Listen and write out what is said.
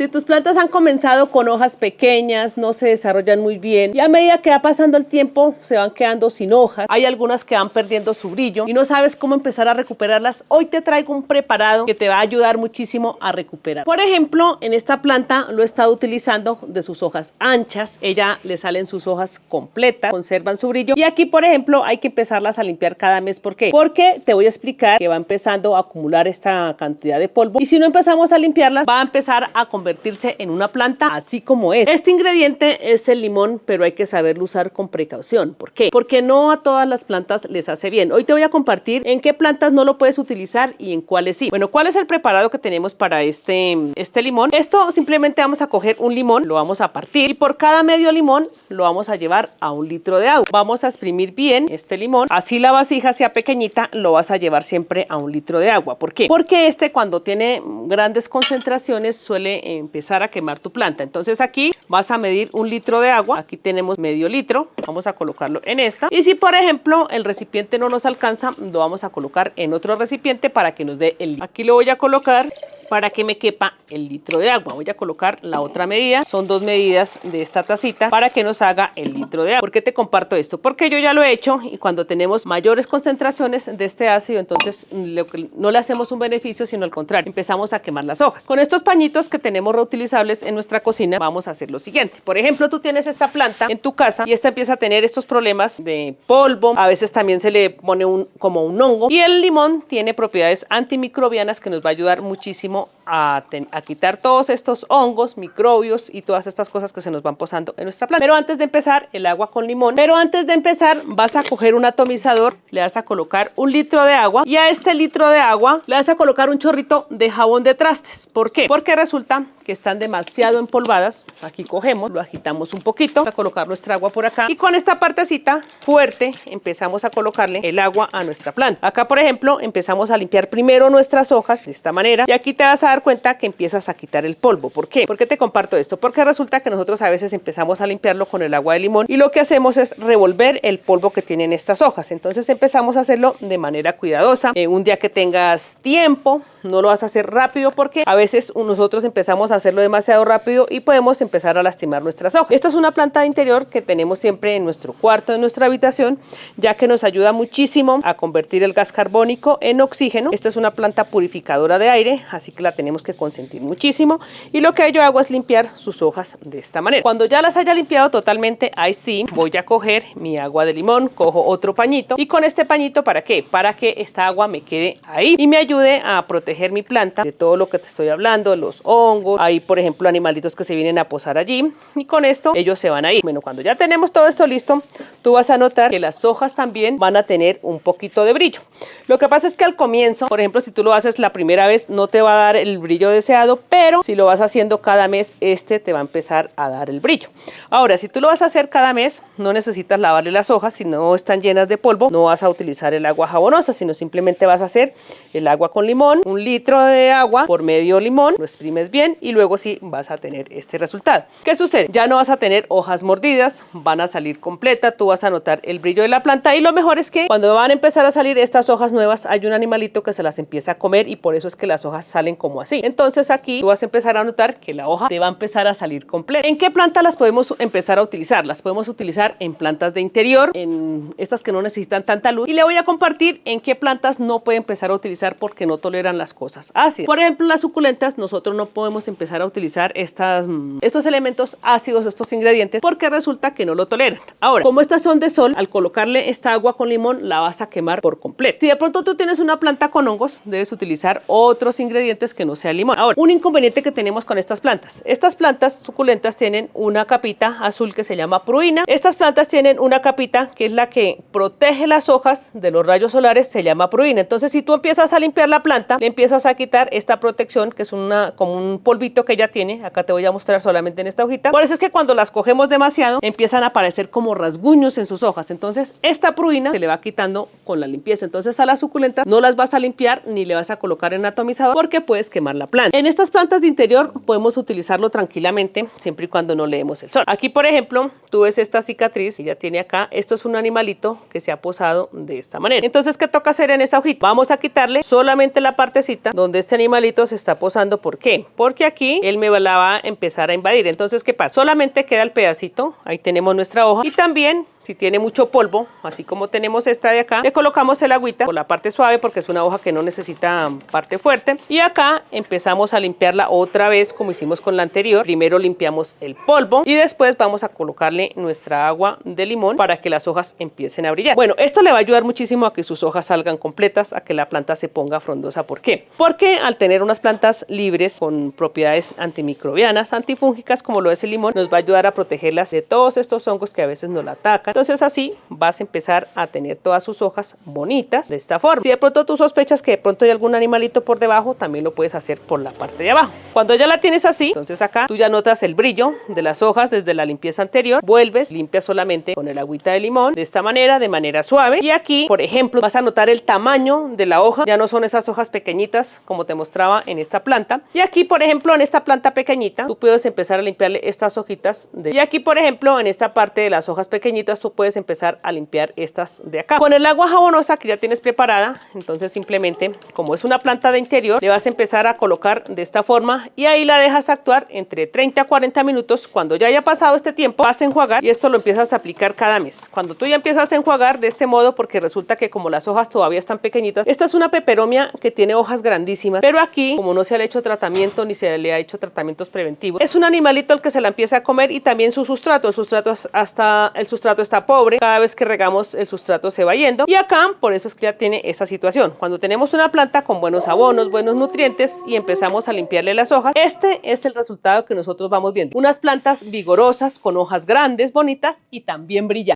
Si tus plantas han comenzado con hojas pequeñas, no se desarrollan muy bien y a medida que va pasando el tiempo se van quedando sin hojas, hay algunas que van perdiendo su brillo y no sabes cómo empezar a recuperarlas, hoy te traigo un preparado que te va a ayudar muchísimo a recuperar. Por ejemplo, en esta planta lo he estado utilizando de sus hojas anchas, ella le salen sus hojas completas, conservan su brillo y aquí por ejemplo hay que empezarlas a limpiar cada mes. ¿Por qué? Porque te voy a explicar que va empezando a acumular esta cantidad de polvo y si no empezamos a limpiarlas va a empezar a convertirse en una planta así como es. Este ingrediente es el limón, pero hay que saberlo usar con precaución. ¿Por qué? Porque no a todas las plantas les hace bien. Hoy te voy a compartir en qué plantas no lo puedes utilizar y en cuáles sí. Bueno, ¿cuál es el preparado que tenemos para este limón? Esto simplemente vamos a coger un limón, lo vamos a partir y por cada medio limón lo vamos a llevar a 1 litro de agua. Vamos a exprimir bien este limón, así la vasija sea pequeñita, lo vas a llevar siempre a 1 litro de agua. ¿Por qué? Porque cuando tiene grandes concentraciones suele empezar a quemar tu planta. Entonces aquí vas a medir 1 litro de agua, aquí tenemos medio litro, vamos a colocarlo en esta y si por ejemplo el recipiente no nos alcanza, lo vamos a colocar en otro recipiente para que nos dé el litro. Aquí lo voy a colocar para que me quepa el litro de agua. Voy a colocar la otra medida, son 2 medidas de esta tacita para que nos haga el litro de agua. ¿Por qué te comparto esto? Porque yo ya lo he hecho y cuando tenemos mayores concentraciones de este ácido, entonces no le hacemos un beneficio, sino al contrario, empezamos a quemar las hojas. Con estos pañitos que tenemos reutilizables en nuestra cocina, vamos a hacer lo siguiente. Por ejemplo, tú tienes esta planta en tu casa y esta empieza a tener estos problemas de polvo, a veces también se le pone como un hongo y el limón tiene propiedades antimicrobianas que nos va a ayudar muchísimo a quitar todos estos hongos, microbios y todas estas cosas que se nos van posando en nuestra planta. Pero antes de empezar, el agua con limón. Pero antes de empezar, vas a coger un atomizador, le vas a colocar 1 litro de agua y a este litro de agua le vas a colocar un chorrito de jabón de trastes. ¿Por qué? Porque resulta que están demasiado empolvadas. Aquí cogemos, lo agitamos un poquito, vamos a colocar nuestra agua por acá y con esta partecita fuerte empezamos a colocarle el agua a nuestra planta. Acá, por ejemplo, empezamos a limpiar primero nuestras hojas de esta manera y aquí te vas a dar cuenta que empiezas a quitar el polvo. ¿Por qué? ¿Por qué te comparto esto? Porque resulta que nosotros a veces empezamos a limpiarlo con el agua de limón y lo que hacemos es revolver el polvo que tienen estas hojas. Entonces empezamos a hacerlo de manera cuidadosa. Un día que tengas tiempo, no lo vas a hacer rápido porque a veces nosotros empezamos a hacerlo demasiado rápido y podemos empezar a lastimar nuestras hojas. Esta es una planta de interior que tenemos siempre en nuestro cuarto, en nuestra habitación, ya que nos ayuda muchísimo a convertir el gas carbónico en oxígeno. Esta es una planta purificadora de aire, así que la tenemos que consentir muchísimo y lo que yo hago es limpiar sus hojas de esta manera. Cuando ya las haya limpiado totalmente, ahí sí voy a coger mi agua de limón, cojo otro pañito y con este pañito, ¿para qué? Para que esta agua me quede ahí y me ayude a proteger mi planta de todo lo que te estoy hablando, los hongos, hay por ejemplo animalitos que se vienen a posar allí y con esto ellos se van a ir. Bueno, cuando ya tenemos todo esto listo, tú vas a notar que las hojas también van a tener un poquito de brillo. Lo que pasa es que al comienzo, por ejemplo, si tú lo haces la primera vez, no te va a dar el brillo deseado, pero si lo vas haciendo cada mes, te va a empezar a dar el brillo. Ahora, si tú lo vas a hacer cada mes, no necesitas lavarle las hojas, si no están llenas de polvo, no vas a utilizar el agua jabonosa, sino simplemente vas a hacer el agua con limón, 1 litro de agua por medio limón, lo exprimes bien y luego sí vas a tener este resultado. ¿Qué sucede? Ya no vas a tener hojas mordidas, van a salir completa, tú vas a notar el brillo de la planta y lo mejor es que cuando van a empezar a salir estas hojas nuevas, hay un animalito que se las empieza a comer y por eso es que las hojas salen como así. Entonces aquí tú vas a empezar a notar que la hoja te va a empezar a salir completa. ¿En qué planta las podemos empezar a utilizar? Las podemos utilizar en plantas de interior, en estas que no necesitan tanta luz y le voy a compartir en qué plantas no puede empezar a utilizar porque no toleran las cosas ácidas. Por ejemplo, las suculentas, nosotros no podemos empezar a utilizar estos elementos ácidos, estos ingredientes, porque resulta que no lo toleran. Ahora, como estas son de sol, al colocarle esta agua con limón, la vas a quemar por completo. Si de pronto tú tienes una planta con hongos, debes utilizar otros ingredientes que no sea limón. Ahora, un inconveniente que tenemos con estas plantas suculentas tienen una capita azul que se llama pruina. Estas plantas tienen una capita que es la que protege las hojas de los rayos solares, se llama pruina. Entonces, si tú empiezas a limpiar la planta, le empiezas a quitar esta protección, que es como un polvito que ella tiene. Acá te voy a mostrar solamente en esta hojita. Por eso es que cuando las cogemos demasiado, empiezan a aparecer como rasguños en sus hojas. Entonces, esta pruina se le va quitando con la limpieza. Entonces, a las suculentas no las vas a limpiar ni le vas a colocar en atomizador porque puedes quemar la planta. En estas plantas de interior podemos utilizarlo tranquilamente, siempre y cuando no le demos el sol. Aquí, por ejemplo, tú ves esta cicatriz que ella tiene acá. Esto es un animalito que se ha posado de esta manera. Entonces, ¿qué toca hacer en esa hojita? Vamos a quitarle solamente la partecita donde este animalito se está posando. ¿Por qué? Porque aquí aquí él me la va a empezar a invadir. Entonces, ¿qué pasa? Solamente queda el pedacito, ahí tenemos nuestra hoja y también si tiene mucho polvo, así como tenemos esta de acá, le colocamos el agüita por la parte suave porque es una hoja que no necesita parte fuerte. Y acá empezamos a limpiarla otra vez como hicimos con la anterior. Primero limpiamos el polvo y después vamos a colocarle nuestra agua de limón para que las hojas empiecen a brillar. Bueno, esto le va a ayudar muchísimo a que sus hojas salgan completas, a que la planta se ponga frondosa. ¿Por qué? Porque al tener unas plantas libres con propiedades antimicrobianas, antifúngicas como lo es el limón, nos va a ayudar a protegerlas de todos estos hongos que a veces nos la atacan. Entonces así vas a empezar a tener todas sus hojas bonitas de esta forma. Si de pronto tú sospechas que de pronto hay algún animalito por debajo, también lo puedes hacer por la parte de abajo. Cuando ya la tienes así, entonces acá tú ya notas el brillo de las hojas desde la limpieza anterior. Vuelves, limpias solamente con el agüita de limón de esta manera, de manera suave. Y aquí, por ejemplo, vas a notar el tamaño de la hoja. Ya no son esas hojas pequeñitas como te mostraba en esta planta. Y aquí, por ejemplo, en esta planta pequeñita, tú puedes empezar a limpiarle estas hojitas. Y aquí, por ejemplo, en esta parte de las hojas pequeñitas, tú puedes empezar a limpiar estas de acá. Con el agua jabonosa que ya tienes preparada, entonces simplemente, como es una planta de interior, le vas a empezar a colocar de esta forma y ahí la dejas actuar entre 30 a 40 minutos. Cuando ya haya pasado este tiempo, vas a enjuagar y esto lo empiezas a aplicar cada mes. Cuando tú ya empiezas a enjuagar de este modo, porque resulta que como las hojas todavía están pequeñitas, esta es una peperomia que tiene hojas grandísimas, pero aquí, como no se le ha hecho tratamiento ni se le ha hecho tratamientos preventivos, es un animalito el que se la empieza a comer y también su sustrato. El sustrato está pobre. Cada vez que regamos el sustrato se va yendo y acá por eso es que ya tiene esa situación. Cuando tenemos una planta con buenos abonos, buenos nutrientes y empezamos a limpiarle las hojas, este es el resultado que nosotros vamos viendo. Unas plantas vigorosas con hojas grandes, bonitas y también brillantes.